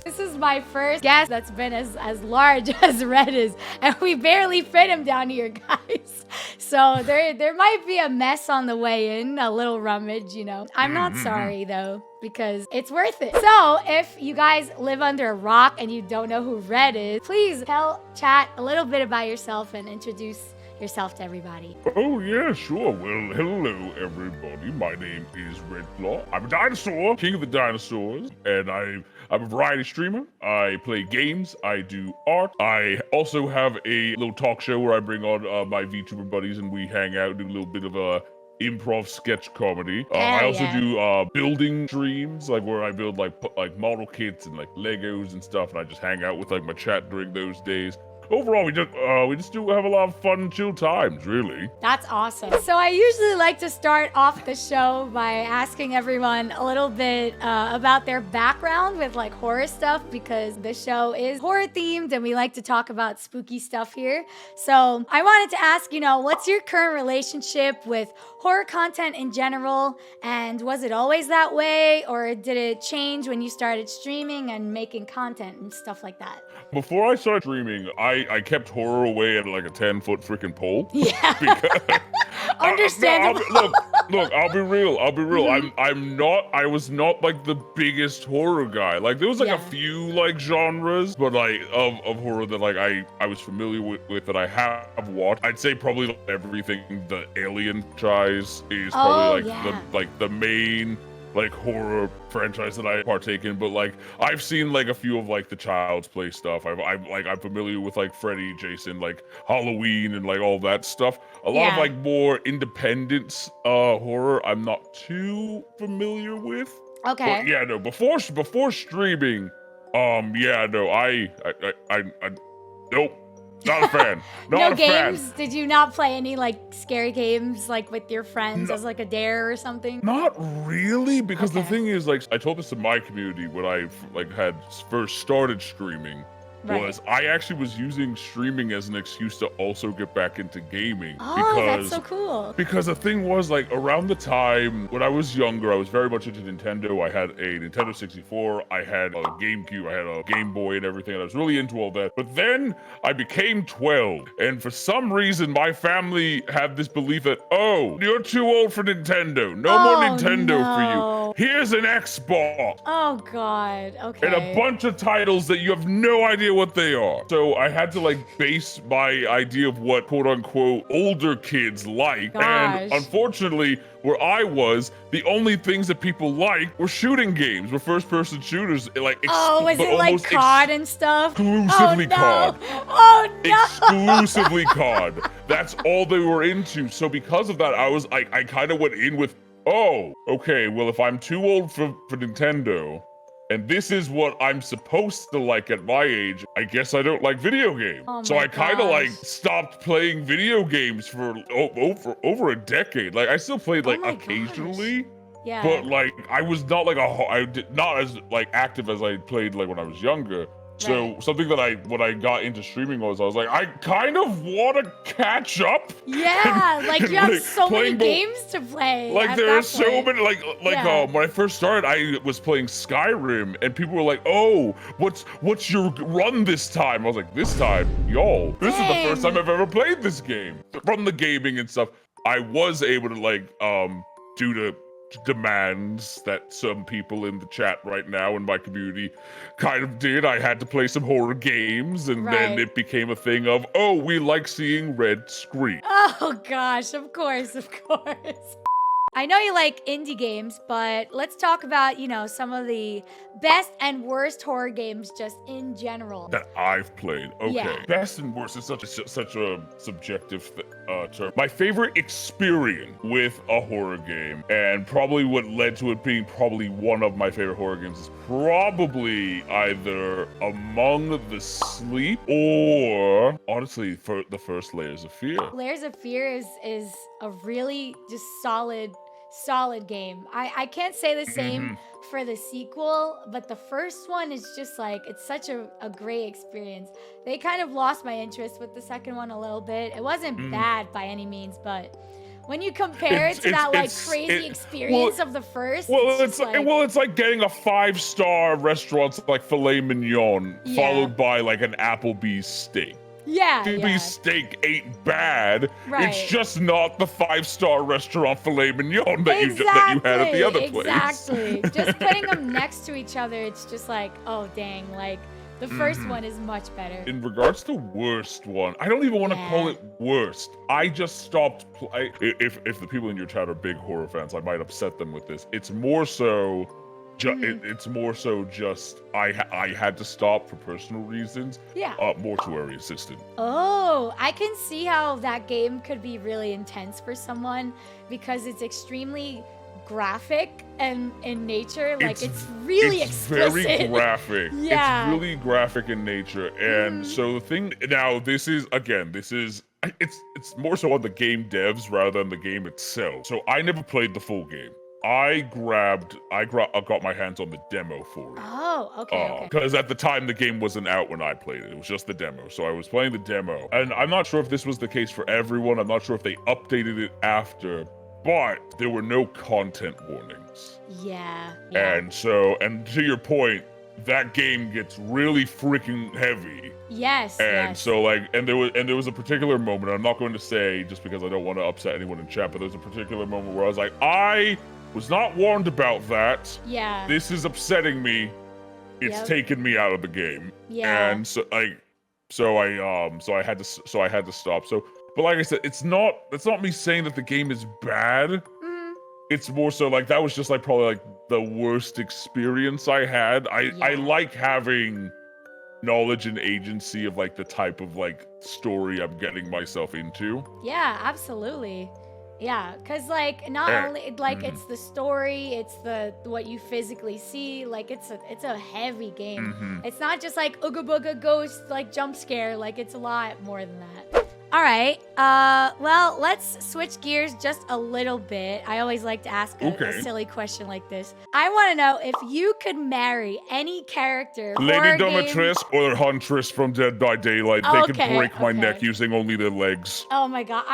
This is my first guest that's been as large as Red is, and we barely fit him down here, guys. So there might be a mess on the way in, a little rummage, you know. I'm not sorry though, because it's worth it. So if you guys live under a rock and you don't know who Red is, please tell chat a little bit about yourself and introduce yourself to everybody. Oh, yeah, sure. Well, hello, everybody. My name is redclaw. I'm a dinosaur, king of the dinosaurs, and I'm a variety streamer. I play games. I do art. I also have a little talk show where I bring on my VTuber buddies and we hang out and do a little bit of improv sketch comedy. I also do building streams, like where I build like model kits and like Legos and stuff, and I just hang out with like my chat during those days. Overall, we just do have a lot of fun, chill times, really. That's awesome. So I usually like to start off the show by asking everyone a little bit about their background with like horror stuff, because the show is horror themed and we like to talk about spooky stuff here. So I wanted to ask, you know, what's your current relationship with horror content in general? And was it always that way, or did it change when you started streaming and making content and stuff like that? Before I started streaming, I kept horror away at like a 10-foot freaking pole. Yeah. Because, Understandable. Look, I'll be real. I was not like the biggest horror guy. Like there was like a few like genres, but like of horror that like I was familiar with that I have watched. I'd say probably like, everything the Alien franchise is probably the main like horror franchise that I partake in, but like I've seen like a few of like the Child's Play stuff. I'm familiar with like Freddy, Jason, like Halloween and like all that stuff. A lot of like more independent horror I'm not too familiar with. Okay. But yeah, no, before streaming, I nope. Not a fan. No games? Did you not play any like scary games like with your friends as like a dare or something? Not really, because the thing is, like, I told this to my community when I like had first started streaming. Was I actually was using streaming as an excuse to also get back into gaming. Oh, that's so cool. Because the thing was, like, around the time when I was younger, I was very much into Nintendo. I had a Nintendo 64, I had a GameCube, I had a Game Boy and everything, and I was really into all that. But then I became 12, and for some reason, my family had this belief that, oh, you're too old for Nintendo. No more Nintendo for you. Here's an Xbox. Oh, God. Okay. And a bunch of titles that you have no idea what they are. So I had to like base my idea of what quote unquote older kids like. And unfortunately, where I was, the only things that people liked were shooting games, were first person shooters. Like was it like COD and stuff? Exclusively COD. Oh no! Exclusively COD. That's all they were into. So because of that, I kind of went in with, oh, okay, well, if I'm too old for Nintendo, and this is what I'm supposed to like at my age, I guess I don't like video games. So I kind of like stopped playing video games for over a decade. Like I still played like occasionally. Yeah. But like I was not like not as like active as I played like when I was younger. So something that when I got into streaming was, I was like, I kind of want to catch up. Yeah, like you have so many games to play. Like there are so many, when I first started, I was playing Skyrim, and people were like, oh, what's your run this time? I was like, this time, y'all, this is the first time I've ever played this game. From the gaming and stuff, I was able to like, due to demands that some people in the chat right now in my community kind of did, I had to play some horror games, and then it became a thing of, oh, we like seeing Red scream. Oh gosh, of course. I know you like indie games, but let's talk about, you know, some of the best and worst horror games just in general. That I've played. Okay. Yeah. Best and worst is such a subjective term. My favorite experience with a horror game, and probably what led to it being probably one of my favorite horror games, is probably either Among the Sleep or, honestly, for the first Layers of Fear. Layers of Fear is a really just solid game. I can't say the same for the sequel, but the first one is just like, it's such a great experience. They kind of lost my interest with the second one a little bit. It wasn't bad by any means, but when you compare it to that like crazy experience of the first. It's like getting a 5-star restaurant's like filet mignon followed by like an Applebee's steak. Yeah, Applebee's steak ain't bad. Right. It's just not the 5-star restaurant filet mignon that you had at the other place. Exactly. Just putting them next to each other, it's just like, oh dang, like the first one is much better. In regards to worst one, I don't even want to call it worst. I just stopped. If the people in your chat are big horror fans, I might upset them with this. It's more so. It's more so just I had to stop for personal reasons. Yeah. Mortuary assistant. Oh, I can see how that game could be really intense for someone because it's extremely graphic and in nature. Like it's really explicit. Very graphic. Yeah. It's really graphic in nature. And so the thing now, this is it's more so on the game devs rather than the game itself. So I never played the full game. I got my hands on the demo for it. Oh, okay. Because at the time the game wasn't out when I played it. It was just the demo. So I was playing the demo. And I'm not sure if this was the case for everyone. I'm not sure if they updated it after, but there were no content warnings. Yeah. And to your point, that game gets really freaking heavy. Yes. So like, and there was a particular moment, I'm not going to say just because I don't want to upset anyone in chat, but there's a particular moment where I was like, I was not warned about that. Yeah. This is upsetting me. It's taken me out of the game. Yeah. And so I had to stop. So, but like I said, that's not me saying that the game is bad. It's more so like that was just like probably like the worst experience I had. I like having knowledge and agency of like the type of like story I'm getting myself into. Yeah, absolutely. Yeah, because like not only like it's the story, it's the what you physically see. Like it's a heavy game. It's not just like ooga booga ghost like jump scare. Like it's a lot more than that. All right. Well, let's switch gears just a little bit. I always like to ask a silly question like this. I want to know if you could marry any character. Lady Domitrice or Huntress from Dead by Daylight. They can break my neck using only their legs. Oh my god.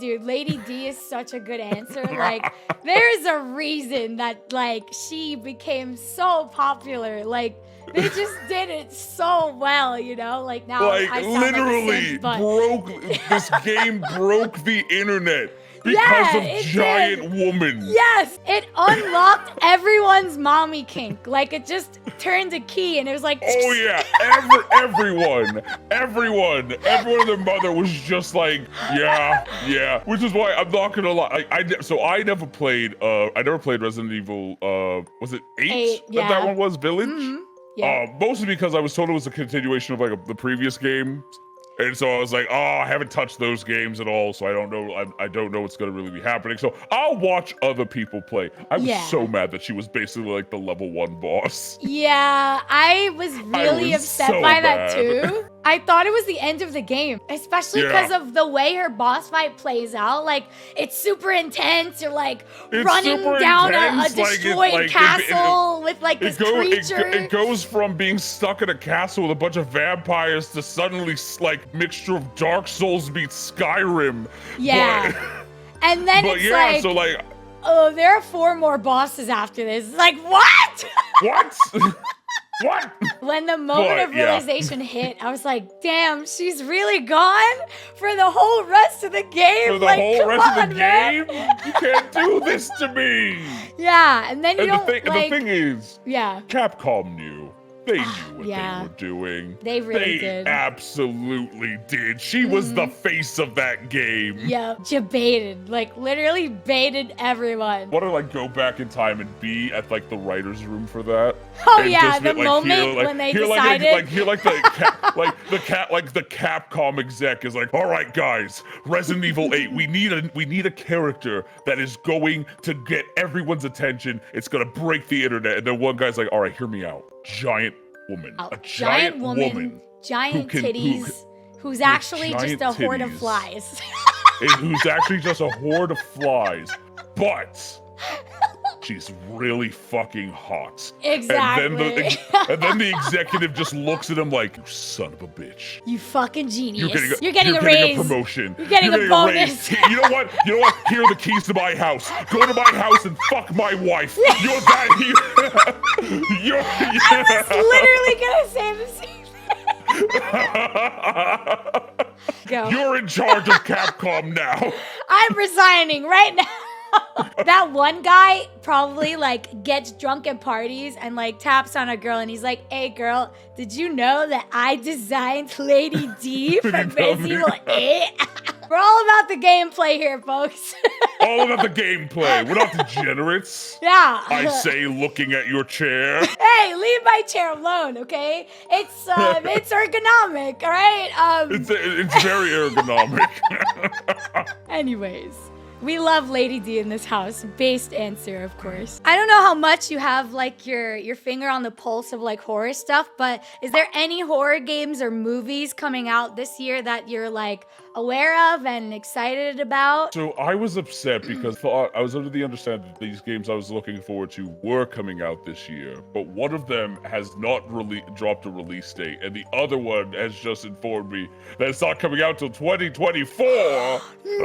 Dude, Lady D is such a good answer. Like, there's a reason that like she became so popular. Like, they just did it so well, you know? Like now like I sound literally like this game broke the internet because of Giant Woman. Yes, it unlocked everyone's mommy kink. Like it just turned a key and it was like oh yeah, everyone and their mother was just like yeah, which is why I'm not gonna lie. I never played Resident Evil was it 8? That one was Village? Yeah. Mostly because I was told it was a continuation of like the previous game, and so I was like, oh, I haven't touched those games at all, so I don't know. I don't know what's gonna really be happening. So I'll watch other people play. I was so mad that she was basically like the level 1 boss. Yeah, I was really upset by that too. I thought it was the end of the game, especially because of the way her boss fight plays out. Like, it's super intense. You're like running down a destroyed castle with like this creature. It goes from being stuck in a castle with a bunch of vampires to suddenly like mixture of Dark Souls meets Skyrim. Yeah. And then it's so like, oh, there are 4 more bosses after this. It's like, what? What? What? When the moment of realization hit, I was like, damn, she's really gone for the whole rest of the game? For the whole rest of the game? You can't do this to me! Yeah, and then you don't, the thing is, yeah, Capcom knew. They knew what they were doing. They really did. They absolutely did. She was the face of that game. Yeah, she baited, like literally baited everyone. Want to like go back in time and be at like the writer's room for that? Oh yeah, the moment when they decided. The Capcom exec is like, all right guys, Resident Evil 8, we need a character that is going to get everyone's attention. It's gonna break the internet. And then one guy's like, all right, hear me out. Giant woman. A giant woman. Giant titties. Who's actually just a horde of flies. Who's actually just a horde of flies. But she's really fucking hot. Exactly. And then the executive just looks at him like, you son of a bitch. You fucking genius. You're getting a getting raise. a promotion. You're getting a bonus. You know what? Here are the keys to my house. Go to my house and fuck my wife. You're that. I was literally gonna say the same thing. Go. You're in charge of Capcom now. I'm resigning right now. That one guy probably like gets drunk at parties and like taps on a girl and he's like, hey girl, did you know that I designed Lady D from Resident Evil 8? We're all about the gameplay here, folks. All about the gameplay. We're not degenerates. Yeah. I say looking at your chair. Hey, leave my chair alone, okay? It's ergonomic, all right? It's very ergonomic. Anyways. We love Lady D in this house. Based answer, of course. I don't know how much you have like your finger on the pulse of like horror stuff, but is there any horror games or movies coming out this year that you're like aware of and excited about? So I was upset because I was under the understanding that these games I was looking forward to were coming out this year, but one of them has not dropped a release date, and the other one has just informed me that it's not coming out till 2024. No!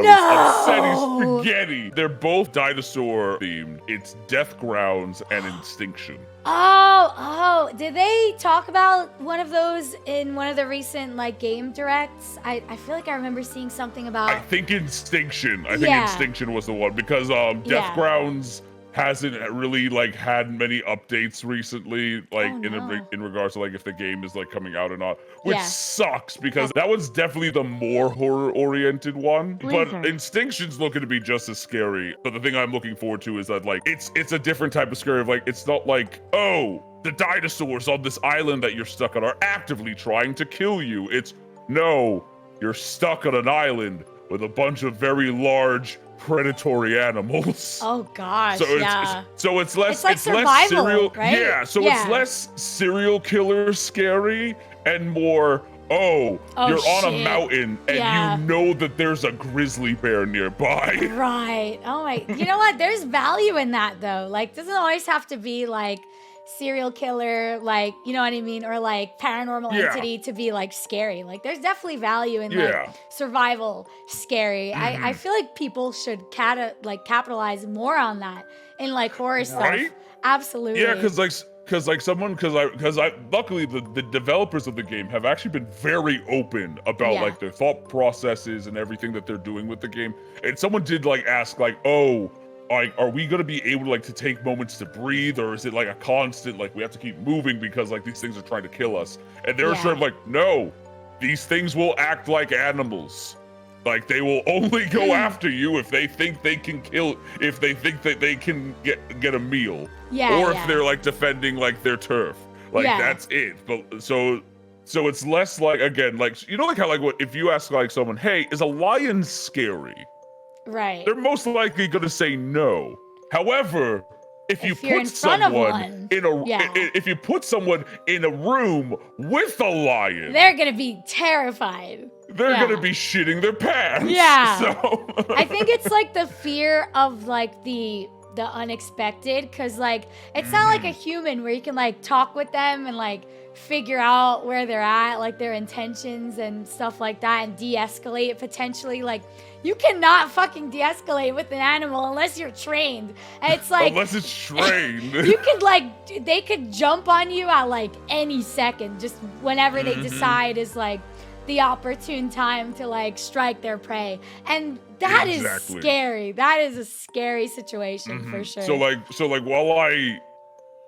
I was upset spaghetti. They're both dinosaur themed. It's Death Grounds and Instinction. Oh, did they talk about one of those in one of the recent like game directs? I feel like I remember seeing something about. I think Instinction. I think Instinction was the one because Death Grounds hasn't really like had many updates recently, like in regards to like if the game is like coming out or not, which sucks because that one's definitely the more horror oriented one. But Instinction's looking to be just as scary. But the thing I'm looking forward to is that like it's a different type of scary. Like it's not like, oh, the dinosaurs on this island that you're stuck on are actively trying to kill you. It's no, you're stuck on an island with a bunch of very large predatory animals. Oh gosh, so it's less like survival, less serial, right? It's less serial killer scary and more, you're on a mountain and you know that there's a grizzly bear nearby. Right. Oh my, you know what? There's value in that though. Like, doesn't always have to be like serial killer, like, you know what I mean, or like paranormal entity to be like scary. Like there's definitely value in like survival scary. I feel like people should capitalize more on that in like horror stuff. Absolutely. Yeah, because luckily the developers of the game have actually been very open about like their thought processes and everything that they're doing with the game. And someone did like ask like, are we gonna be able to like to take moments to breathe, or is it like a constant like we have to keep moving because like these things are trying to kill us? And they're sort of like, no, these things will act like animals. Like they will only go after you if they think they can kill, if they think that they can get a meal, or if they're like defending like their turf. Like that's it. But so it's less like, again, like, you know, like how like what if you ask like someone, hey, is a lion scary? Right. They're most likely going to say no. However, if you put someone in a room with a lion, they're going to be terrified. They're going to be shitting their pants. Yeah. So I think it's like the fear of like the unexpected, because like it's not like a human where you can like talk with them and like figure out where they're at, like their intentions and stuff like that, and de-escalate it potentially. Like you cannot fucking de-escalate with an animal unless you're trained. And it's like unless it's trained. You could like, they could jump on you at like any second, just whenever they decide is like the opportune time to like strike their prey. And that is scary. That is a scary situation for sure.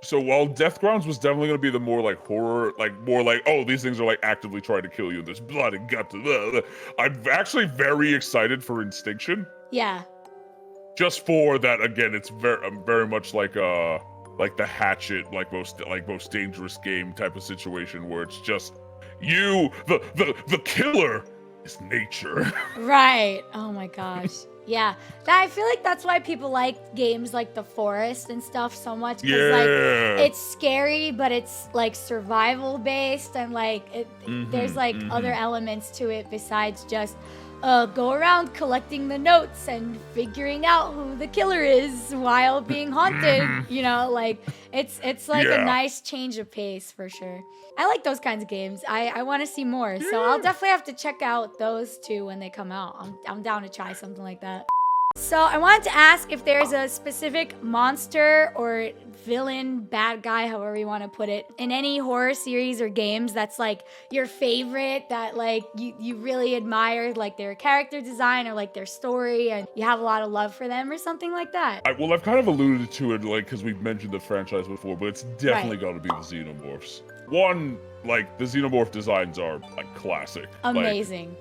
So while Death Grounds was definitely going to be the more like horror, like more like, oh, these things are like actively trying to kill you and there's blood and guts. I'm actually very excited for Instinction. Yeah. Just for that, again, it's very much like the Hatchet, like most dangerous game type of situation where it's just you, the killer is nature. Right. Oh my gosh. Yeah, I feel like that's why people like games like The Forest and stuff so much, because like it's scary, but it's like survival based, and like there's like other elements to it besides just go around collecting the notes and figuring out who the killer is while being haunted. You know, like it's like a nice change of pace for sure. I like those kinds of games. I want to see more, so I'll definitely have to check out those two when they come out. I'm down to try something like that. So I wanted to ask if there's a specific monster or villain, bad guy, however you want to put it, in any horror series or games that's like your favorite, that like you really admire, like their character design or like their story, and you have a lot of love for them or something like that. Well, I've kind of alluded to it, like, because we've mentioned the franchise before, but it's definitely got to be the Xenomorphs. One, like, the Xenomorph designs are, like, classic. Amazing,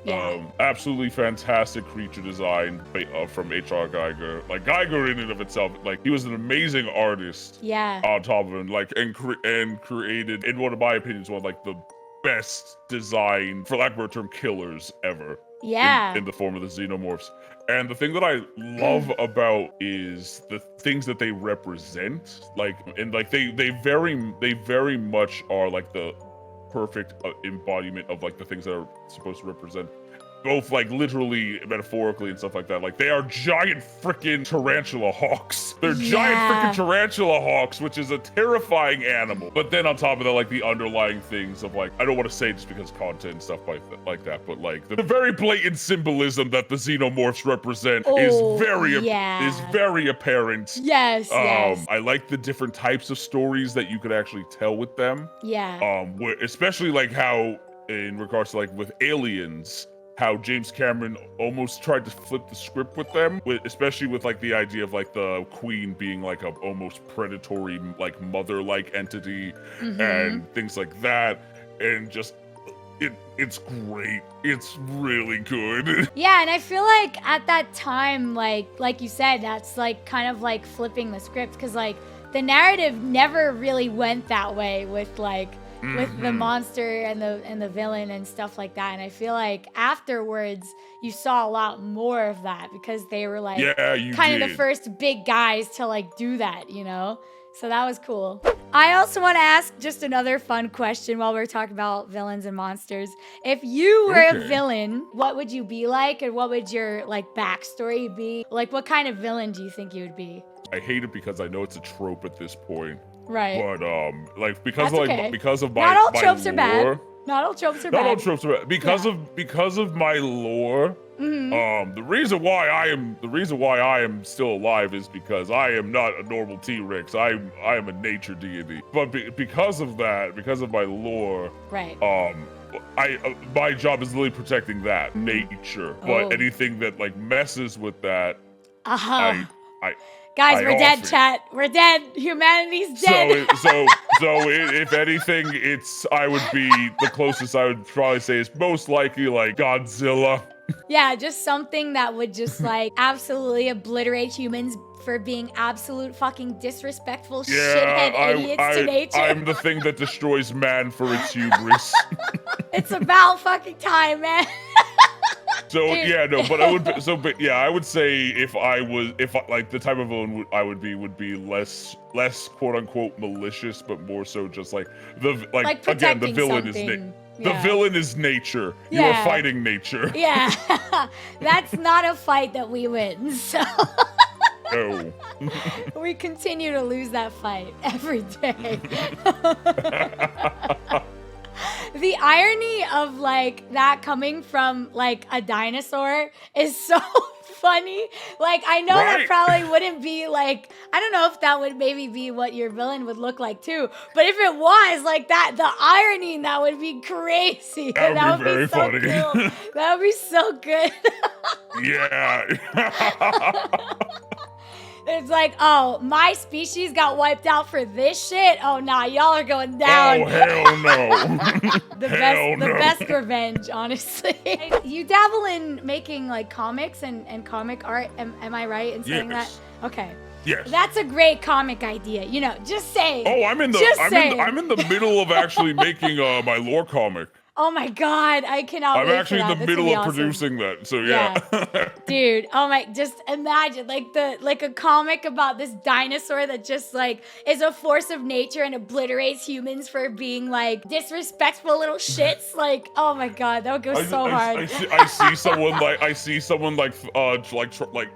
absolutely fantastic creature design from H.R. Geiger. Like, Geiger in and of itself, like, he was an amazing artist. Yeah. On top of it, like, and created, in one of my opinions, one of, like, the best design, for lack of a better term, killers ever. Yeah. In the form of the Xenomorphs. And the thing that I love about is the things that they represent, like, and like they very much are like the perfect embodiment of like the things that are supposed to represent, both like literally, metaphorically, and stuff like that. Like, they are giant freaking tarantula hawks. They're giant freaking tarantula hawks, which is a terrifying animal. But then on top of that, like, the underlying things of like, I don't want to say just because content and stuff like that, but like the very blatant symbolism that the Xenomorphs represent is very apparent. Yes. I like the different types of stories that you could actually tell with them. Yeah. Especially like how, in regards to like with aliens, how James Cameron almost tried to flip the script with them, especially with like the idea of like the queen being like a almost predatory, like mother-like entity, and things like that, and just it's great. It's really good. Yeah, and I feel like at that time, like you said, that's like kind of like flipping the script, because like the narrative never really went that way with like with the monster and the villain and stuff like that. And I feel like afterwards you saw a lot more of that, because they were like kind of the first big guys to like do that, you know? So that was cool. I also want to ask just another fun question while we're talking about villains and monsters. If you were a villain, what would you be like, and what would your like backstory be? Like, what kind of villain do you think you would be? I hate it because I know it's a trope at this point. Right. But like because of my not all my tropes lore, are bad. Not all tropes are bad. Not all tropes are bad. Because of my lore. The reason why I am still alive is because I am not a normal T-Rex. I am a nature deity. But because of that, because of my lore, right. My job is literally protecting that nature. But anything that like messes with that, Guys, we're dead, chat. We're dead. Humanity's dead. So if anything, I would be the closest I would probably say is most likely like Godzilla. Yeah, just something that would just like absolutely obliterate humans for being absolute fucking disrespectful shithead idiots to nature. I'm the thing that destroys man for its hubris. It's about fucking time, man. So yeah, no, but I would say if like the type of villain I would be less quote unquote malicious, but more so just like again, the villain is the villain is nature. You are fighting nature. Yeah, that's not a fight that we win. So no. We continue to lose that fight every day. The irony of like that coming from like a dinosaur is so funny. Like, I know that probably wouldn't be like, I don't know if that would maybe be what your villain would look like too, but if it was like that, the irony in that would be crazy. That would be very funny. Cool. That would be so good. Yeah. It's like, oh, my species got wiped out for this shit? Oh, nah, y'all are going down. Oh, hell no. The best revenge, honestly. You dabble in making, like, comics and comic art. Am I right in saying that? Okay. Yes. That's a great comic idea. You know, just saying. Oh, I'm in the middle of actually making my lore comic. Oh my God, I cannot I'm wait actually for in that. the That's gonna middle be of awesome. producing that, so yeah. Dude, oh my, just imagine like a comic about this dinosaur that just like is a force of nature and obliterates humans for being like disrespectful little shits. Like, oh my God, that would go so hard. I see someone like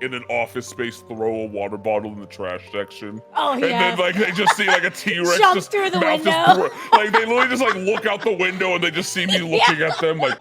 in an office space throw a water bottle in the trash section. Oh And yeah. then like they just see like a T-Rex Jump just through the mouth window. like they literally just like look out the window and they just see me looking at them like.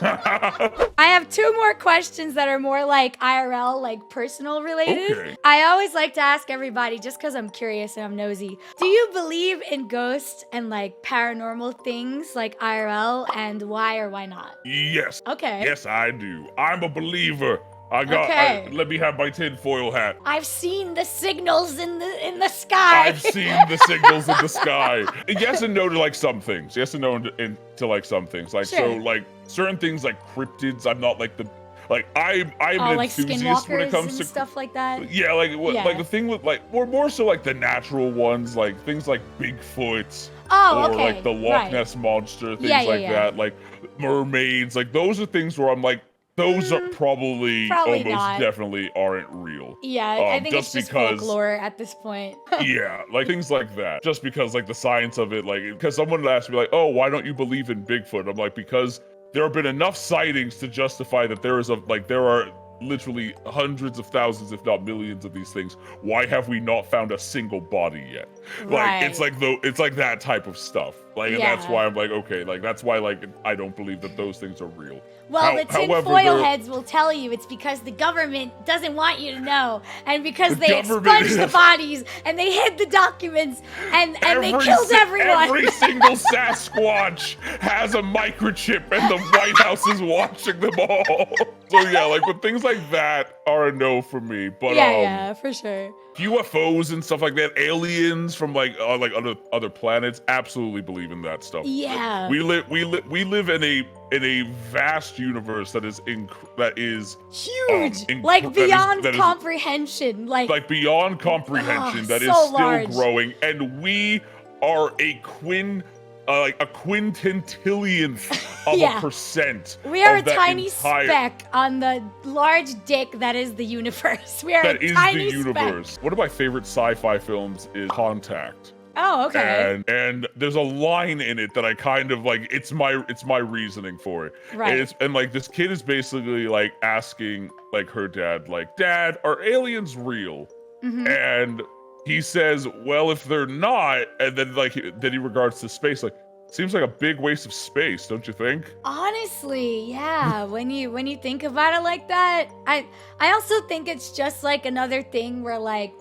I have 2 more questions that are more like IRL, like personal related. Okay. I always like to ask everybody just because I'm curious and I'm nosy. Do you believe in ghosts and like paranormal things like IRL, and why or why not? Yes. Okay. Yes, I do. I'm a believer. Okay. Let me have my tinfoil hat. I've seen the signals in the sky. I've seen the signals in the sky. Yes and no to like some things. Yes and no to like some things. Like Sure. so, like certain things like cryptids. I'm not like the like I'm an like enthusiast when it skinwalkers comes and to stuff like that. Yeah, like Yeah. like the thing with like we're more so like the natural ones, like things like Bigfoot. Oh, or okay. like the Loch Ness monster, things like that, like mermaids. Like those are things where I'm like, those are probably almost not. definitely aren't real. Yeah, I think it's just because folklore at this point. yeah, like things like that. Just because like the science of it, like because someone asked me like, oh, why don't you believe in Bigfoot? I'm like, because there have been enough sightings to justify that there are literally hundreds of thousands, if not millions of these things. Why have we not found a single body yet? Right. Like it's like that type of stuff. Like and that's why I'm like, okay, like that's why like I don't believe that those things are real. Well, the tinfoil heads will tell you it's because the government doesn't want you to know, and because they expunged the bodies and they hid the documents and they killed everyone. Every single Sasquatch has a microchip, and the White House is watching them all. So yeah, like but things like that are a no for me. But yeah, for sure. UFOs and stuff like that, aliens from like other planets, absolutely believe in that stuff. Yeah. We live in a vast universe that is huge, like beyond comprehension, like beyond comprehension, that is so still large. growing, and we are a quintillionth of a percent. We are a of that tiny speck on the large dick that is the universe. We are that a is tiny the universe. speck. One of my favorite sci-fi films is Contact. Oh, okay. And there's a line in it that I kind of like. It's my reasoning for it. Right. And like this kid is basically like asking like her dad, like, Dad, are aliens real? Mm-hmm. And he says, well, if they're not, and then he regards to space, like, seems like a big waste of space, don't you think? Honestly, yeah. when you think about it like that, I also think it's just like another thing where like,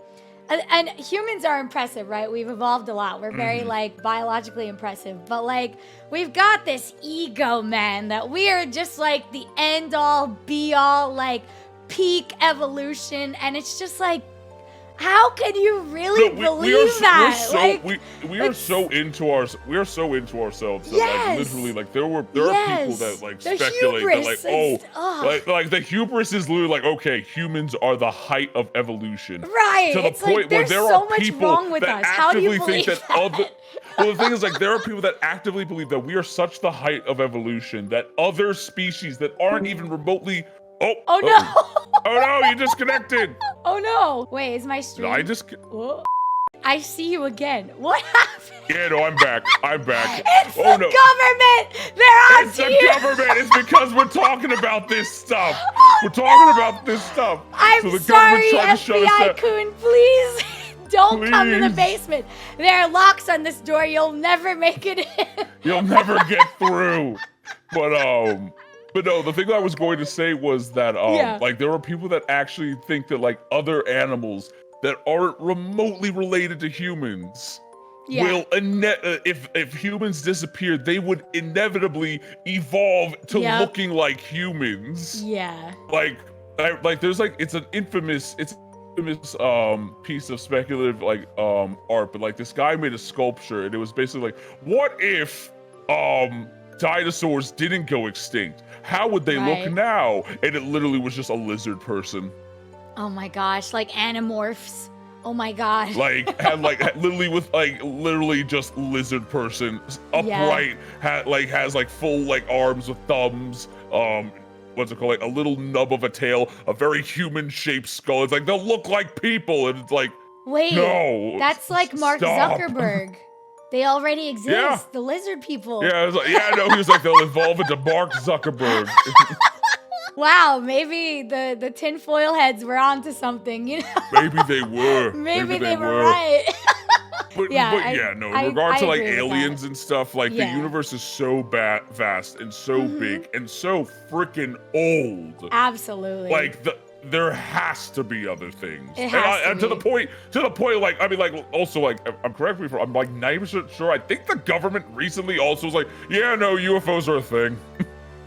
and humans are impressive, right? We've evolved a lot. We're very like biologically impressive, but like we've got this ego, man, that we are just like the end all be all, like peak evolution, and it's just like, how can you really believe that? We are so into ourselves that like literally like there are people that like speculate that like like the hubris is literally like, okay, humans are the height of evolution. Right. To the it's point like, where there's there so are much people wrong with that us. How do you actively think believe that other well, the thing is, like, there are people that actively believe that we are such the height of evolution that other species that aren't even remotely no! Oh no, you disconnected! Oh no! Wait, is my stream? Whoa. I see you again. What happened? Yeah, no, I'm back. It's the government! They're on to you! It's the government! It's because we're talking about this stuff! We're talking about this stuff! I'm sorry, FBI-kun, please! Don't come to the basement. There are locks on this door. You'll never make it in. You'll never get through. But no, the thing that I was going to say was that like there are people that actually think that like other animals that aren't remotely related to humans will if humans disappeared, they would inevitably evolve to looking like humans. Yeah. Like there's like it's an infamous piece of speculative like art, but like this guy made a sculpture and it was basically like, what if dinosaurs didn't go extinct? How would they look now? And it literally was just a lizard person. Oh my gosh, like Animorphs. Oh my god. Like had like literally with like literally just lizard person upright, has like full like arms with thumbs, what's it called, like a little nub of a tail, a very human shaped skull. It's like they'll look like people, and it's like, wait, no, that's like Mark stop. Zuckerberg. They already exist. Yeah. The lizard people. Yeah, I was like, yeah, no, he was like, they'll evolve into Mark Zuckerberg. Wow, maybe the tinfoil heads were onto something, you know? Maybe they were. Maybe they were right. But Yeah, no, in regard to like agree with aliens and stuff, like the Yeah. universe is so vast and so big and so freaking old. Absolutely. Like there has to be other things. It has and to to the point, like, I mean, like, also, like, I'm correct me if I'm like 90% sure. I think the government recently also was like, yeah, no, UFOs are a thing.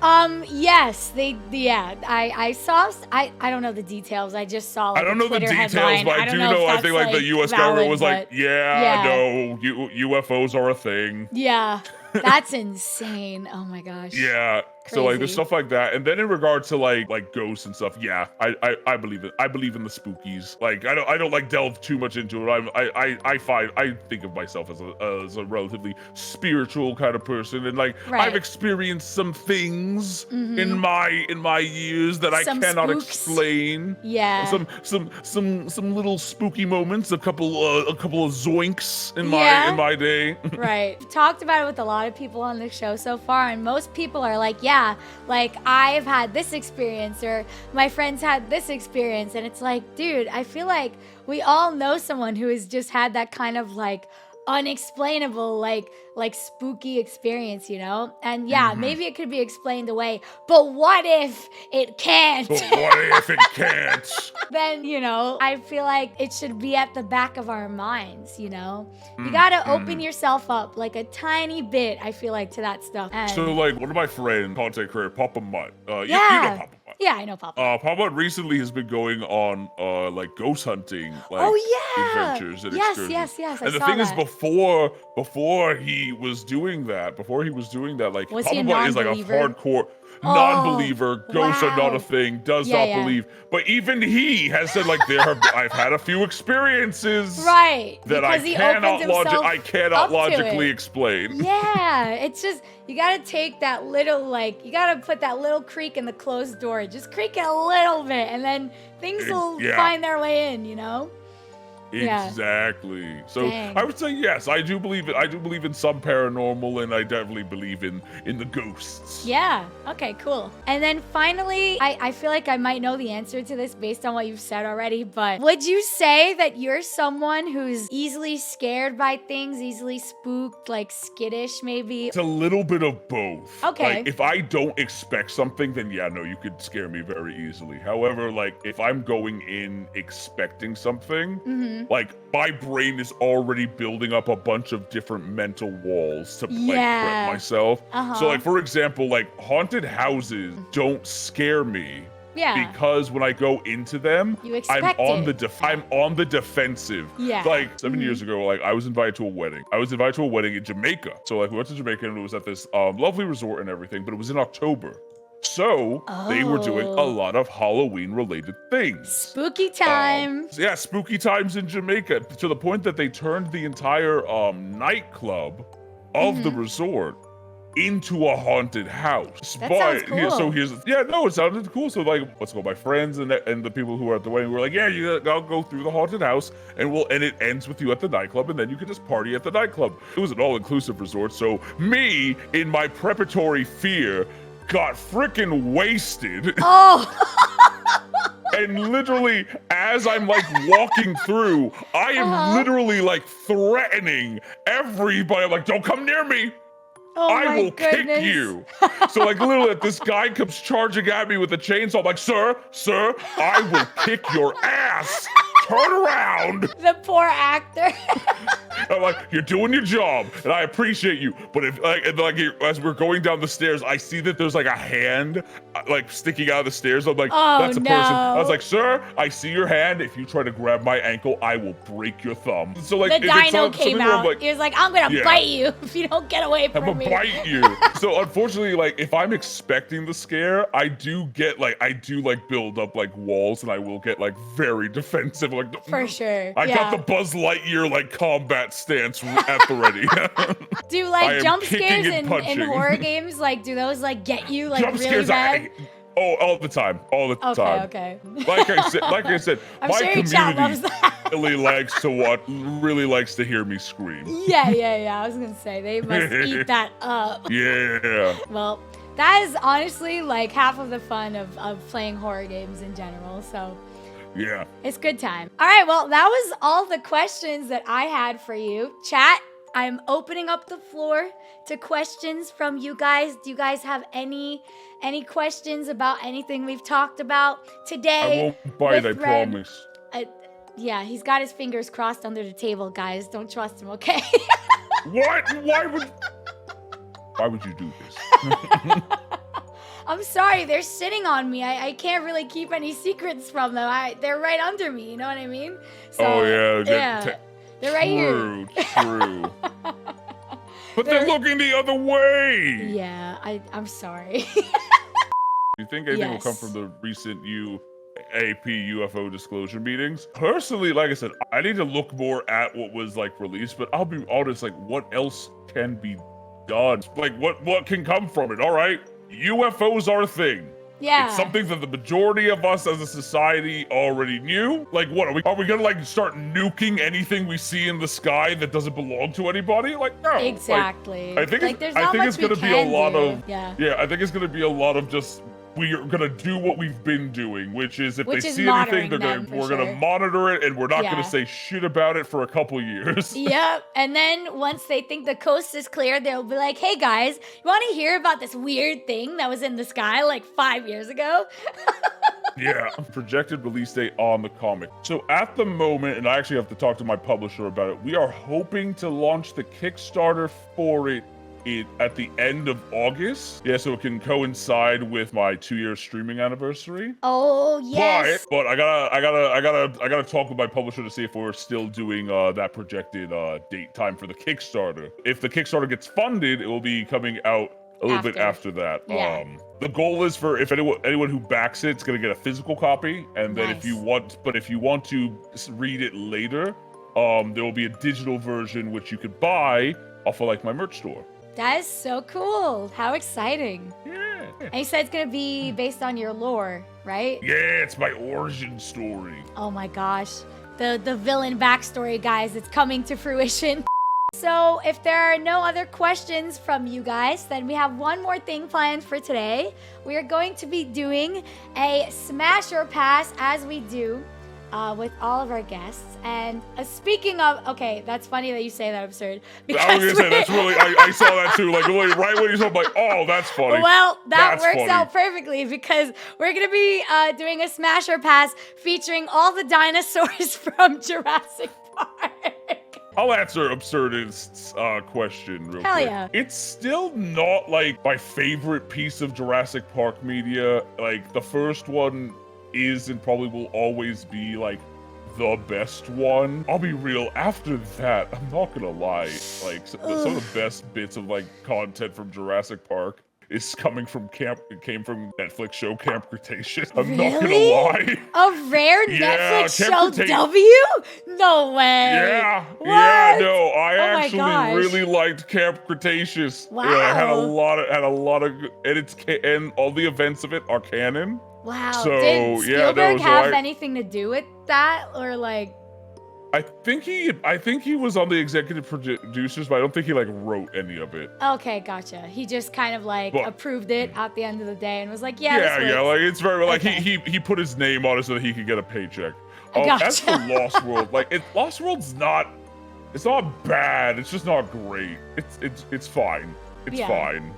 Yes, I saw, I don't know the details. I just saw like I don't know Twitter the details, headline. but I do know, I think like the US government was like, yeah, no, UFOs are a thing. Yeah, that's insane. Oh my gosh. Yeah. So like there's stuff like that, and then in regard to like ghosts and stuff, yeah, I believe it. I believe in the spookies. Like I don't like delve too much into it. I think of myself as a relatively spiritual kind of person, and like I've experienced some things in my years that I cannot explain. Yeah. Some little spooky moments, a couple of zoinks in my day. Right. We've talked about it with a lot of people on the show so far, and most people are like, yeah, like I've had this experience, or my friends had this experience, and it's like, dude, I feel like we all know someone who has just had that kind of like unexplainable, like spooky experience, you know? And yeah, maybe it could be explained away, but what if it can't? But what if it can't? Then, you know, I feel like it should be at the back of our minds, you know? You gotta open yourself up like a tiny bit, I feel like, to that stuff. And so like one of my friends, content creator, Papa Mutt, you know Papa Mutt. Yeah, I know Papa. Papa Mutt recently has been going on like ghost hunting, like adventures and excursions. Yes. And the thing is, before he was doing that, like Papa Mutt is like a hardcore non-believer. Ghosts are not a thing. Does not believe. But even he has said like I've had a few experiences that I cannot logically explain. Yeah, it's just you gotta take that little you gotta put that little creak in the closed door. Just creak it a little bit, and then things will find their way in. You know. Exactly. So Dang. I would say yes. I do believe it. I do believe in some paranormal, and I definitely believe in the ghosts. Yeah. Okay. Cool. And then finally, I feel like I might know the answer to this based on what you've said already. But would you say that you're someone who's easily scared by things, easily spooked, like skittish, maybe? It's a little bit of both. Okay. Like if I don't expect something, then yeah, no, you could scare me very easily. However, like if I'm going in expecting something. Like my brain is already building up a bunch of different mental walls to like prep myself. So like for example, like haunted houses don't scare me. Yeah. Because when I go into them, I'm on the defensive. Yeah. Like 7 years ago, like I was invited to a wedding. I was invited to a wedding in Jamaica. So like we went to Jamaica, and it was at this lovely resort and everything, but it was in October. So they were doing a lot of Halloween related things. Spooky times. Spooky times in Jamaica, to the point that they turned the entire nightclub of the resort into a haunted house. That sounds cool. It sounded cool. So like, let's go. My friends and the people who were at the wedding were like, yeah, you gotta go through the haunted house, and it ends with you at the nightclub, and then you can just party at the nightclub. It was an all-inclusive resort. So me, in my preparatory fear, got freaking wasted. And literally, as I'm like walking through, I am literally like threatening everybody. I'm like, don't come near me. I will kick you. So like literally, this guy comes charging at me with a chainsaw. I'm like, sir, I will kick your ass. Turn around. The poor actor. I'm like, you're doing your job, and I appreciate you. But if as we're going down the stairs, I see that there's like a hand like sticking out of the stairs. I'm like, that's a person. I was like, sir, I see your hand. If you try to grab my ankle, I will break your thumb. So like, the dino came out. Like, he was like, I'm gonna bite you if you don't get away from me. I'm gonna bite you. So unfortunately, like if I'm expecting the scare, I do build up like walls, and I will get like very defensive. like For sure. I got the Buzz Lightyear like combat stance at the ready. Do I like am jump kicking scares and in punching. horror games, like do those like get you like Jump really scares, bad? all the time, all the time. Okay. Like I said, I'm my sure your chat loves community that. really likes to hear me scream. Yeah. I was gonna say they must eat that up. Yeah. Well, that is honestly like half of the fun of playing horror games in general. So Yeah. it's good time. All right, well, that was all the questions that I had for you. Chat, I'm opening up the floor to questions from you guys. Do you guys have any questions about anything we've talked about today? I won't bite, I with Red? promise. Yeah, he's got his fingers crossed under the table, guys. Don't trust him, okay? What? Why would you do this? I'm sorry, they're sitting on me. I can't really keep any secrets from them. They're right under me, you know what I mean? So, Oh yeah. yeah. They're right here. True. But they're looking the other way. Yeah, I'm sorry. Do you think anything will come Yes. from the recent UAP UFO disclosure meetings? Personally, like I said, I need to look more at what was like released, but I'll be honest, like what else can be done? Like what can come from it? All right, UFOs are a thing. Yeah. It's something that the majority of us as a society already knew. Like, what are we gonna like start nuking anything we see in the sky that doesn't belong to anybody? Like, no. Exactly. Like, I think there's I not think much it's gonna we be a can lot do. of Yeah. I think it's gonna be a lot of just we are gonna do what we've been doing, which is if Which they is see anything, monitoring we're them, for gonna sure. monitor it, and we're not Yeah. gonna say shit about it for a couple years. Yep. And then once they think the coast is clear, they'll be like, hey guys, you want to hear about this weird thing that was in the sky like 5 years ago? Yeah, projected release date on the comic. So at the moment, and I actually have to talk to my publisher about it, we are hoping to launch the Kickstarter for it at the end of August. Yeah, so it can coincide with my 2-year streaming anniversary. Oh, yes. But I gotta talk with my publisher to see if we're still doing that projected date time for the Kickstarter. If the Kickstarter gets funded, it will be coming out a little bit after that. Yeah. The goal is for if anyone who backs it's gonna get a physical copy, and then if you want to read it later, there will be a digital version which you could buy off of like my merch store. That is so cool. How exciting. Yeah. And you said it's going to be based on your lore, right? Yeah, it's my origin story. Oh my gosh. The villain backstory, guys, it's coming to fruition. So if there are no other questions from you guys, then we have one more thing planned for today. We are going to be doing a smash or pass as we do with all of our guests. And speaking of, okay, that's funny that you say that, Absurd. I was gonna say that's really. I saw that too. Like right when you said, like, oh, that's funny. Well, that That's works funny. out perfectly because we're gonna be doing a smash or pass featuring all the dinosaurs from Jurassic Park. I'll answer Absurdist's question real Hell quick. yeah. It's still not like my favorite piece of Jurassic Park media. Like the first one is and probably will always be like the best one. I'll be real, after that, I'm not gonna lie, like some of the best bits of like content from Jurassic Park is coming from it came from Netflix show Camp Cretaceous. I'm not gonna lie. A rare Yeah, Netflix Camp show Cretaceous. W? No way. Yeah, What? no, I Oh my actually gosh. really liked Camp Cretaceous. Wow. Yeah, it had a lot of, and all the events of it are canon. Wow. So, Did yeah, Spielberg so have I- anything to do with that, or like? I think he was on the executive producers, but I don't think he like wrote any of it. Okay, gotcha. He just kind of like But- approved it at the end of the day and was like, yeah, Yeah, this works. like it's very like Okay. he put his name on it so that he could get a paycheck. Gotcha. As for Lost World, like Lost World's it's not bad. It's just not great. It's fine. It's Yeah. fine.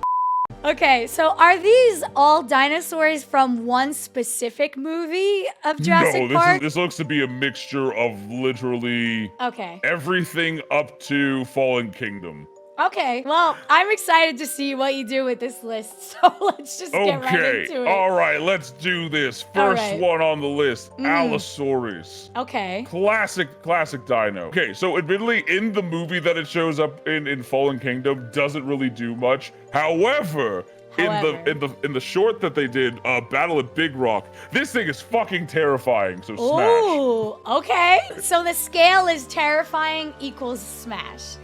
Okay, so are these all dinosaurs from one specific movie of Jurassic No, Park? this looks to be a mixture of literally Okay. everything up to Fallen Kingdom. Okay. Well, I'm excited to see what you do with this list. So let's just get right Okay, into it. all right, let's do this. All First right. one on the list, Mhm. Allosaurus. Okay. Classic dino. Okay, so admittedly, in the movie that it shows up in Fallen Kingdom, doesn't really do much. However, However. In the short that they did, Battle at Big Rock, this thing is fucking terrifying. So smash. Ooh, okay. So the scale is terrifying equals smash.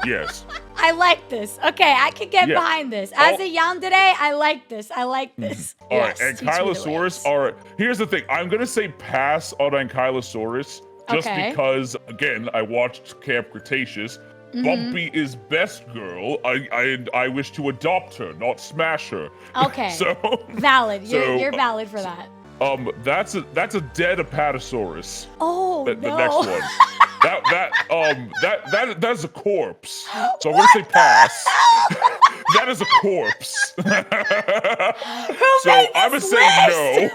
Yes. I like this. Okay, I can get behind this. As a yandere, I like this. I like this. All right, Ankylosaurus are. Here's the thing. I'm gonna say pass on Ankylosaurus just because, again, I watched Camp Cretaceous. Bumpy is best girl. I wish to adopt her, not smash her. Okay. So valid. You're valid for that. That's a dead Apatosaurus. Oh, the no. next one. That's a corpse. So I'm gonna say pass. That is a corpse. So I'm gonna say no.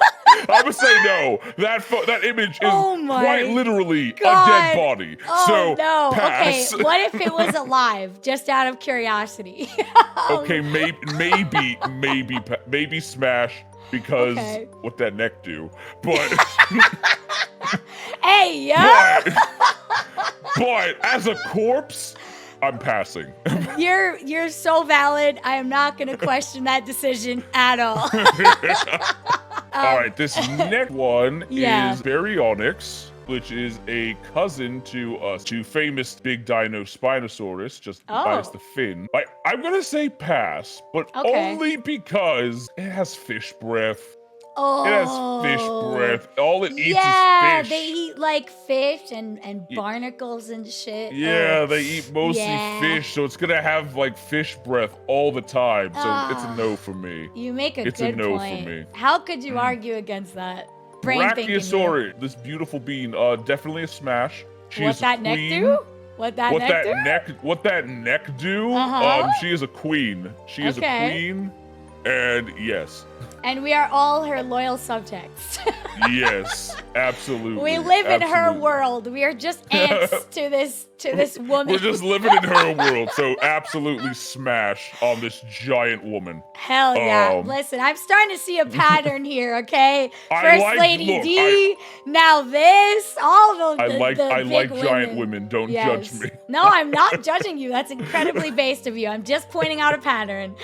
I'm gonna say no. That image is quite literally a dead body. Oh, so no. pass. Okay, what if it was alive? Just out of curiosity. Okay, maybe smash because what that neck do, but. Hey, yo! But as a corpse, I'm passing. You're so valid. I am not going to question that decision at all. All right, this next one is Baryonyx, which is a cousin to famous big dino Spinosaurus, just minus the fin. I'm going to say pass, but only because it has fish breath. Oh. It has fish breath. All it eats is fish. Yeah, they eat like fish and barnacles and shit. Yeah, they eat mostly fish, so it's gonna have like fish breath all the time. So it's a no for me. You make a good point. It's a no for me. How could you argue against that? Brachiosaurus, this beautiful bean, definitely a smash. What that neck do? What that neck do? She is a queen. She is a queen, and yes. And we are all her loyal subjects. Yes, absolutely. We live in her world. We are just ants to this woman. We're just living in her world, so absolutely smash on this giant woman. Hell yeah. Listen, I'm starting to see a pattern here, okay? First Lady D, now this, all the I like big giant women. Don't judge me. No, I'm not judging you. That's incredibly based of you. I'm just pointing out a pattern.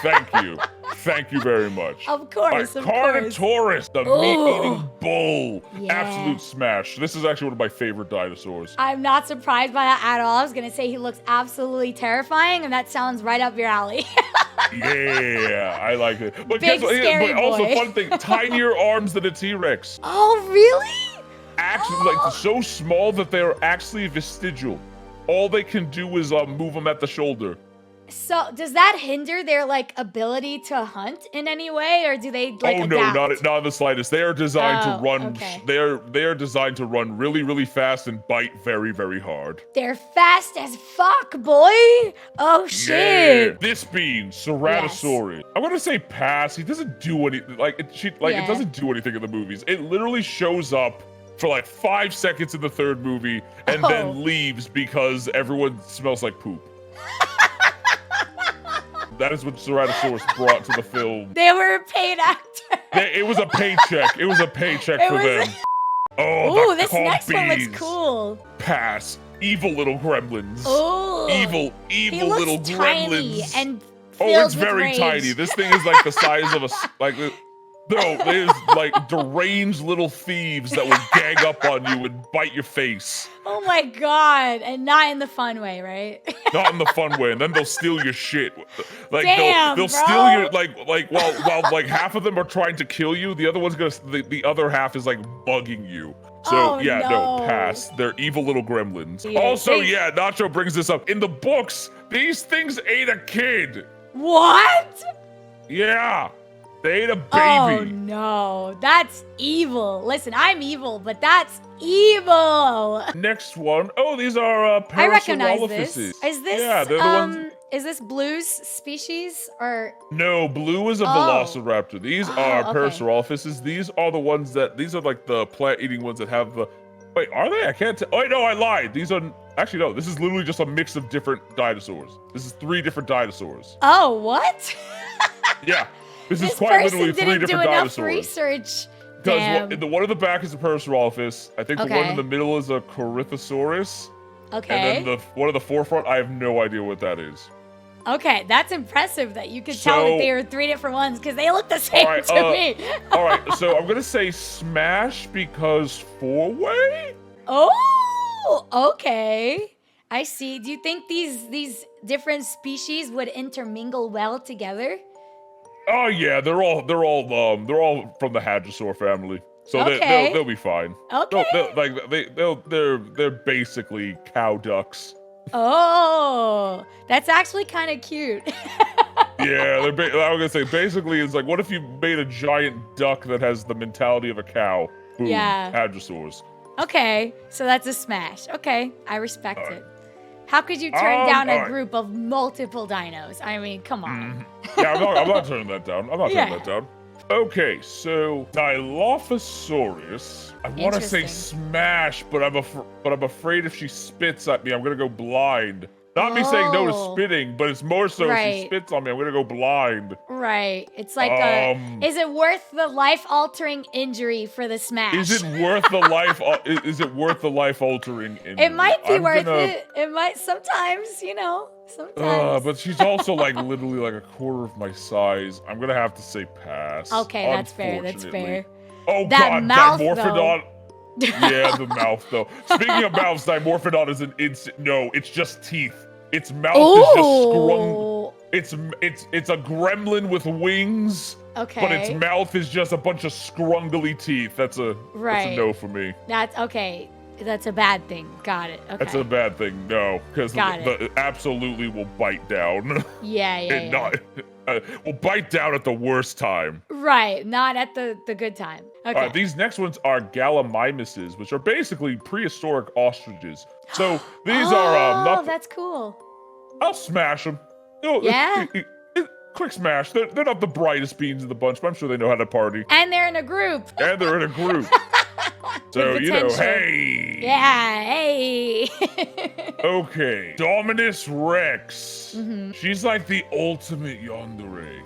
Thank you. Thank you very much. Of course, of Carnotaurus, the meat-eating bull. Absolute smash. This is actually one of my favorite dinosaurs. I'm not surprised by that at all. I was going to say he looks absolutely terrifying, and that sounds right up your alley. Yeah, I like it. But Big, scary but also, boy. fun thing, tinier arms than a T-Rex. Oh, really? Actually, like so small that they're actually vestigial. All they can do is move them at the shoulder. So does that hinder their like ability to hunt in any way, or do they like adapt? No, not in the slightest. They are designed to run. Okay. They are designed to run really, really fast and bite very, very hard. They're fast as fuck, boy. Oh shit. Yeah. This being Ceratosaurus, I'm gonna say pass. He doesn't do anything. It doesn't do anything in the movies. It literally shows up for like 5 seconds in the third movie and then leaves because everyone smells like poop. That is what Ceratosaurus brought to the film. They were a paid actor. It was a paycheck. It was a paycheck for them. Ooh, this next one looks cool. Pass. Evil little gremlins. Ooh. Evil little tiny gremlins. And it's very tiny. This thing is like the size of there's like deranged little thieves that will gang up on you and bite your face. Oh my god. And not in the fun way, right? Not in the fun way, and then they'll steal your shit. Like they'll bro. steal your while like half of them are trying to kill you, the other one's the other half is like bugging you. So no, pass. They're evil little gremlins. Yeah, Also, Nacho brings this up. In the books, these things ate a kid. What? Yeah. They ate a baby. Oh no, that's evil. Listen, I'm evil, but that's evil. Next one. Oh, these are Parasaurolophuses. I recognize this. Is this they're the ones. Is this Blue's species or? No, Blue is a Velociraptor. These are Parasaurolophuses. These are the ones these are like the plant-eating ones that have the. Wait, are they? I can't tell. Oh, no, I lied. These are actually no. This is literally just a mix of different dinosaurs. This is 3 different dinosaurs. Oh, what? Yeah. This is quite literally 3 different dinosaurs. Research. Because the one in the back is a Parasaurolophus. I think the one in the middle is a Corythosaurus. Okay. And then the one in the forefront, I have no idea what that is. Okay, that's impressive that you could tell that they were 3 different ones because they look the same to me. All right, so I'm gonna say smash because 4-way. Oh, okay. I see. Do you think these different species would intermingle well together? Oh yeah, they're all from the Hadrosaur family, so they'll be fine. Okay. They're basically cow ducks. Oh, that's actually kind of cute. Yeah, I was gonna say basically it's like, what if you made a giant duck that has the mentality of a cow? Boom, Yeah. Hadrosaurs. Okay, so that's a smash. Okay, I respect it. How could you turn down a group of multiple dinos? I mean, come on. Yeah, I'm not turning that down. I'm not turning that down. Okay, so Dilophosaurus. I want to say smash, but I'm afraid if she spits at me, I'm gonna go blind. Not me saying no to spitting, but it's more so if she spits on me, I'm gonna go blind. Right. It's like is it worth the life-altering injury for the smash? Is it worth the life? Is it worth the life-altering injury? It might be worth it. It might sometimes, you know. Sometimes. But she's also like literally like a quarter of my size. I'm gonna have to say pass. Okay, that's fair. That's fair. Oh that god, mouth, Dimorphodon. Yeah, the mouth though. Speaking of mouths, Dimorphodon is an instant. No, it's just teeth. Its mouth is just scrung. It's a gremlin with wings. Okay. But its mouth is just a bunch of scrungly teeth. That's a no for me. That's okay. That's a bad thing. Got it. Okay. That's a bad thing. No, because it absolutely will bite down. Yeah. Will bite down at the worst time. Right, not at the good time. Okay. These next ones are gallimimuses, which are basically prehistoric ostriches. So these are not. Oh, that's cool. I'll smash them. Yeah. Quick smash. They're not the brightest beans in the bunch, but I'm sure they know how to party. And they're in a group. So, you know, hey. Yeah, hey. Okay. Dominus Rex. She's like the ultimate yandere.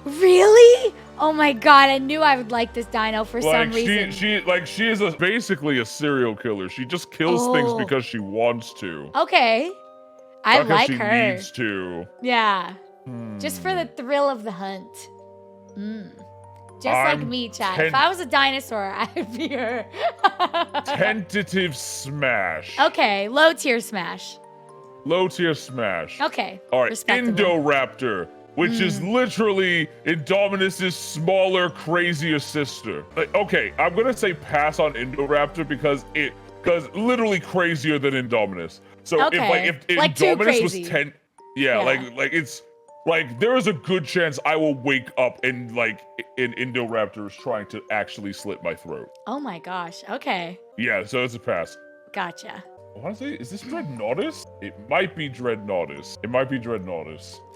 Really? Oh my god, I knew I would like this dino for some reason. She is basically a serial killer. She just kills things because she wants to. Okay. I like her. She needs to. Yeah. Just for the thrill of the hunt. Just like me, Chad. If I was a dinosaur, I would be her. Tentative smash. Okay, low tier smash. Low tier smash. Okay. All right, Indoraptor, which is literally Indominus's smaller, crazier sister. Okay, I'm gonna say pass on Indoraptor because literally crazier than Indominus. So if Indominus was 10, like it's. Like, there is a good chance I will wake up and, like, an Indoraptor is trying to actually slit my throat. Oh my gosh, okay. Yeah, so it's a pass. Gotcha. I want to say, is this Dreadnoughtus? It might be Dreadnoughtus.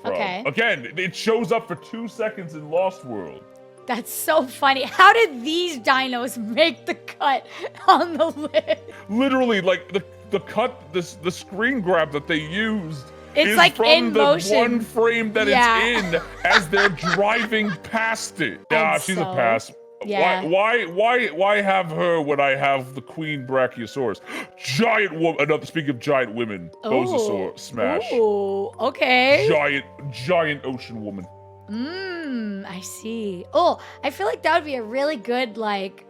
Okay. Again, it shows up for 2 seconds in Lost World. That's so funny. How did these dinos make the cut on the list? Literally, like, the cut, the screen grab that they used. It's like from in the motion. one frame that it's in as they're driving past it. Nah, she's a pass. Yeah. Why have her when I have the Queen Brachiosaurus? Giant woman. Speaking of giant women, Mosasaur smash. Ooh, okay. Giant ocean woman. I see. Oh, I feel like that would be a really good like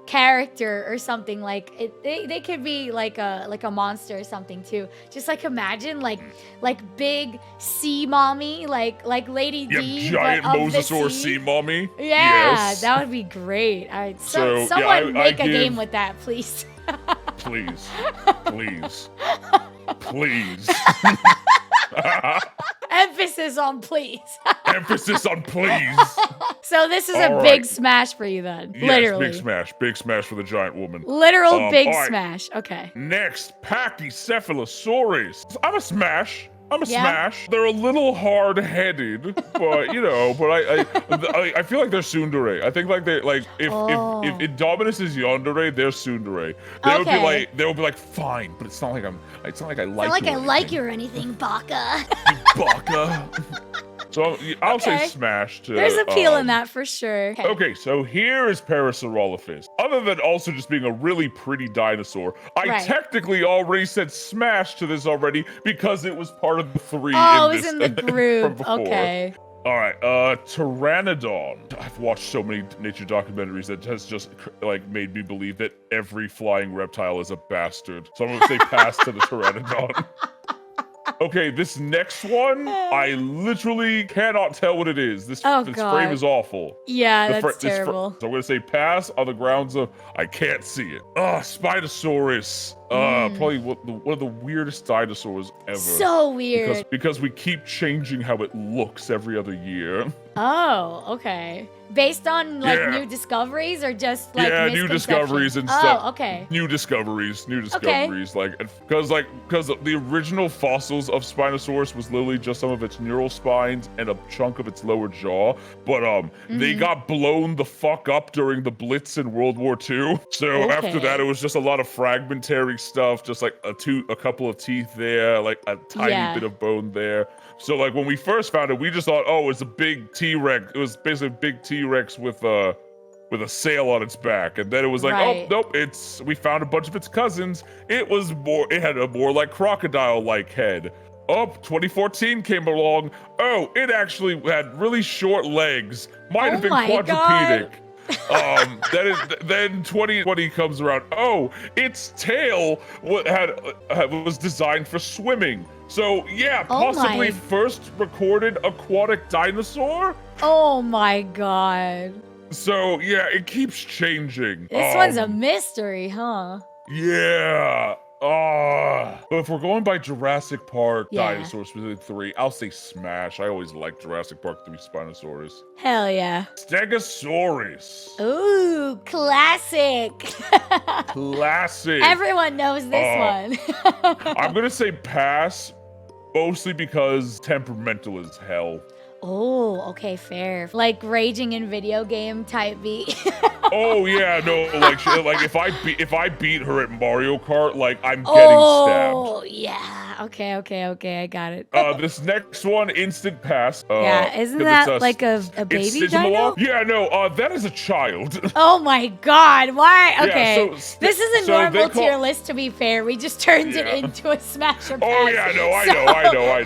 character or something. Like they could be like a monster or something too. Just like imagine like big sea mommy, like Lady D, giant but of Mosasaur the sea mommy. Yeah, yes. That would be great. All right, So, someone make a game with that, please. Please. Emphasis on please. Emphasis on please. So this is a big smash for you then. Yes, literally. Big smash for the giant woman. Literal big smash. Okay. Next, Pachycephalosaurus. I'm a smash. Smash. They're a little hard-headed, but you know, I feel like they're tsundere. I think like if Indominus is yandere, they're tsundere. They'll be like fine, but it's not like I like you or anything, Baka. Baka. So I'll say smash too. There's appeal in that for sure. Okay, so here is Parasaurolophus. I'm other than also just being a really pretty dinosaur, I Right. technically already said smash to this already because it was part of the 3 Oh, in it was this in the from group. before. Okay. All right, Pteranodon. I've watched so many nature documentaries that has just like made me believe that every flying reptile is a bastard. So I'm gonna say pass to the Pteranodon. Okay, this next one, I literally cannot tell what it is. This Oh, frame God. is awful. Yeah, that's So terrible. I'm gonna say pass on the grounds of I can't see it. Spinosaurus. Probably one of the weirdest dinosaurs ever. So weird. Because we keep changing how it looks every other year. Oh, okay. Based on like Yeah. new discoveries or just like Yeah, new discoveries and stuff. Oh, okay. New discoveries. Like, because the original fossils of Spinosaurus was literally just some of its neural spines and a chunk of its lower jaw. But they got blown the fuck up during the Blitz in World War II. So after that, it was just a lot of fragmentary stuff, just like a couple of teeth there, like a tiny bit of bone there. So like when we first found it, we just thought, oh, it's a big T-Rex. It was basically a big T-Rex with a sail on its back, and then it was like, oh nope, we found a bunch of its cousins. It had a more like crocodile-like head. 2014 came along. Oh, it actually had really short legs. Might have been quadrupedic. Then 2020 comes around. Oh, its tail was designed for swimming. So yeah, possibly first recorded aquatic dinosaur. Oh my God. So yeah, it keeps changing. This one's a mystery, huh? Yeah. But if we're going by Jurassic Park dinosaurs, specifically 3, I'll say smash. I always liked Jurassic Park 3 Spinosaurus. Hell yeah. Stegosaurus. Ooh, classic. Classic. Everyone knows this one. I'm gonna say pass, mostly because temperamental as hell. Oh, okay, fair. Like raging in video game type beat. Oh yeah, no, like if I beat her at Mario Kart, like I'm getting stabbed. Oh yeah. Okay, I got it. This next one, instant pass. Yeah, isn't that like a baby dino? Yeah, no, that is a child. Oh my God, why? Okay, Yeah, this is a normal tier list to be fair. We just turned it into a smash or pass. Oh yeah, no, I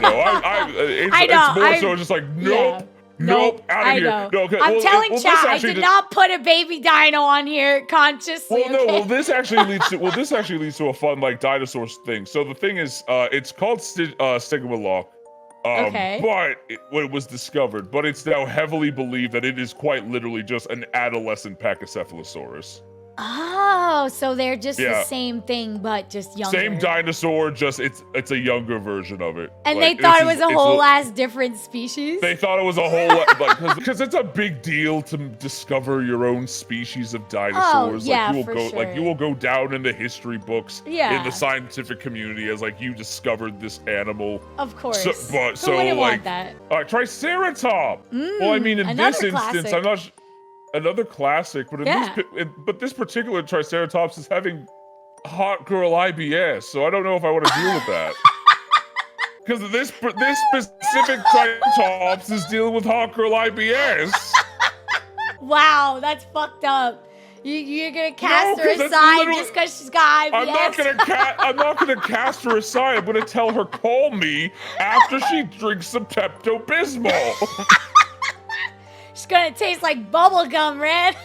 know. It's more so just like, nope, out of here. No, okay, I'm telling chat, I did not put a baby dino on here consciously. Well, no, this actually leads to a fun like dinosaurs thing. So the thing is, it's called Stigmalock. But when it was discovered, but it's now heavily believed that it is quite literally just an adolescent Pachycephalosaurus. Oh, so they're just the same thing, but just younger. Same dinosaur, just it's a younger version of it. And like, they thought it was a whole ass different species? They thought it was a whole, because it's a big deal to discover your own species of dinosaurs. Oh, yeah, you will go down in the history books in the scientific community as like you discovered this animal. Of course. Who wouldn't want that? Triceratops. Well, I mean, in this instance, I'm not. Another classic, but this particular Triceratops is having hot girl IBS, so I don't know if I want to deal with that. Because this specific Triceratops is dealing with hot girl IBS. Wow, that's fucked up. You're gonna cast her aside just because she's got IBS? I'm not gonna cast her aside. I'm gonna tell her call me after she drinks some Pepto-Bismol. It's gonna taste like bubblegum, Red.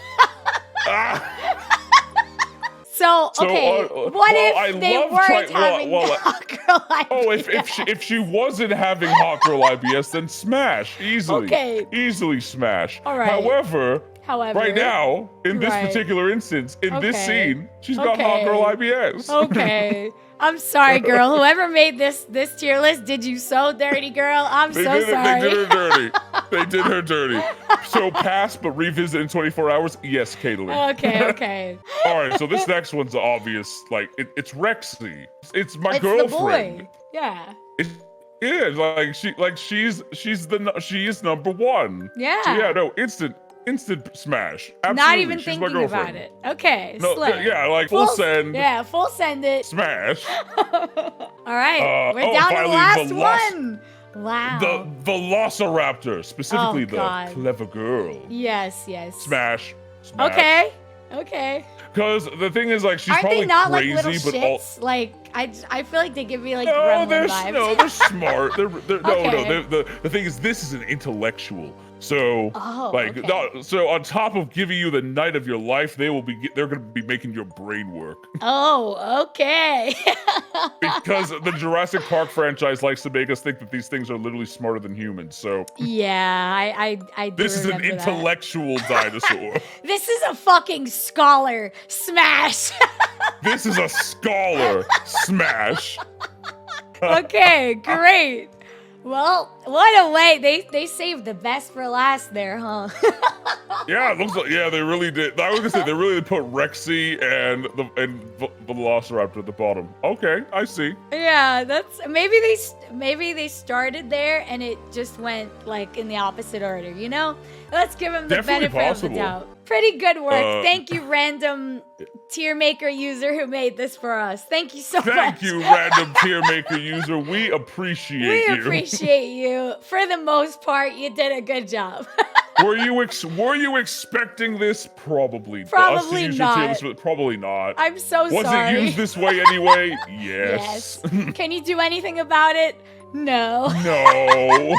So what if they weren't having hot girl IBS? Oh, if she wasn't having hot girl IBS, then smash easily. Okay. Easily smash. All right. However, right now, in this particular instance, in this scene, she's got hot girl IBS. Okay. I'm sorry, girl. Whoever made this tier list did you so dirty, girl. I'm so sorry. They did her dirty. They did her dirty. So pass, but revisit in 24 hours? Yes, Caitlin. Okay. All right, so this next one's obvious. Like, it's Rexy. It's my The girlfriend. boy. Yeah. She is number one. Yeah. So yeah, no, instant smash. Absolutely. Not even She's thinking my girlfriend. about it. Okay. No, slay. yeah, like full send. Yeah, full send it. Smash. All right, we're down to the last one. Wow. The Velociraptor, specifically the clever girl. Yes. Smash. Okay. Because the thing is, like, she's Aren't probably they not crazy, like little but all. shits? Like I feel like they give me like No, gremlin vibes. they're smart. Okay. The thing is, this is an intellectual. So, Oh, like, okay. so on top of giving you the night of your life, they're gonna be making your brain work. Oh, okay. Because the Jurassic Park franchise likes to make us think that these things are literally smarter than humans. So, Yeah, I do this is an remember that. intellectual dinosaur. This is a fucking scholar. Smash. This is a scholar. Smash. Okay, great. Well, what a way. They saved the best for last there, huh? Yeah, it looks like they really did. I was gonna say they really did put Rexy and the Velociraptor at the bottom. Okay, I see. Yeah, that's maybe they started there and it just went like in the opposite order, you know? Let's give them the Definitely benefit possible. of the doubt. Pretty good work. Thank you, random tier maker user who made this for us. Thank you so much. Thank you, random tier maker user. We appreciate you. We appreciate you. For the most part, you did a good job. Were you expecting this? Probably. Probably us to use not. Your tier list, but probably not. I'm so Was sorry. it used this way anyway? Yes. Yes. Can you do anything about it? No. No.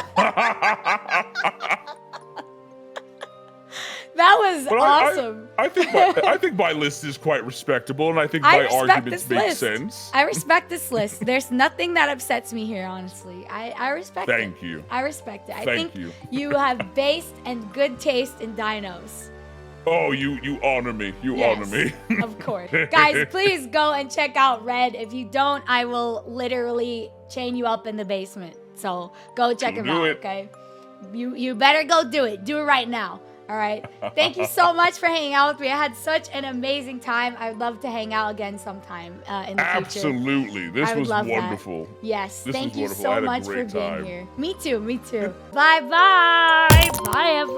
That was But awesome. I think my list is quite respectable, and I think I my respect arguments this make list. sense. I respect this list. There's nothing that upsets me here, honestly. I respect it. Thank you. I respect it. I Thank think you. have base and good taste in dinos. Oh, you honor me. You honor me. Of course. Guys, please go and check out Red. If you don't, I will literally chain you up in the basement. So go check him out, okay? You better go do it. Do it right now. All right. Thank you so much for hanging out with me. I had such an amazing time. I would love to hang out again sometime in the future. Absolutely. This was wonderful. That. Yes. This thank was you wonderful. so I had a much for great time. being here. Me too. Me too. Bye-bye. Bye, everyone.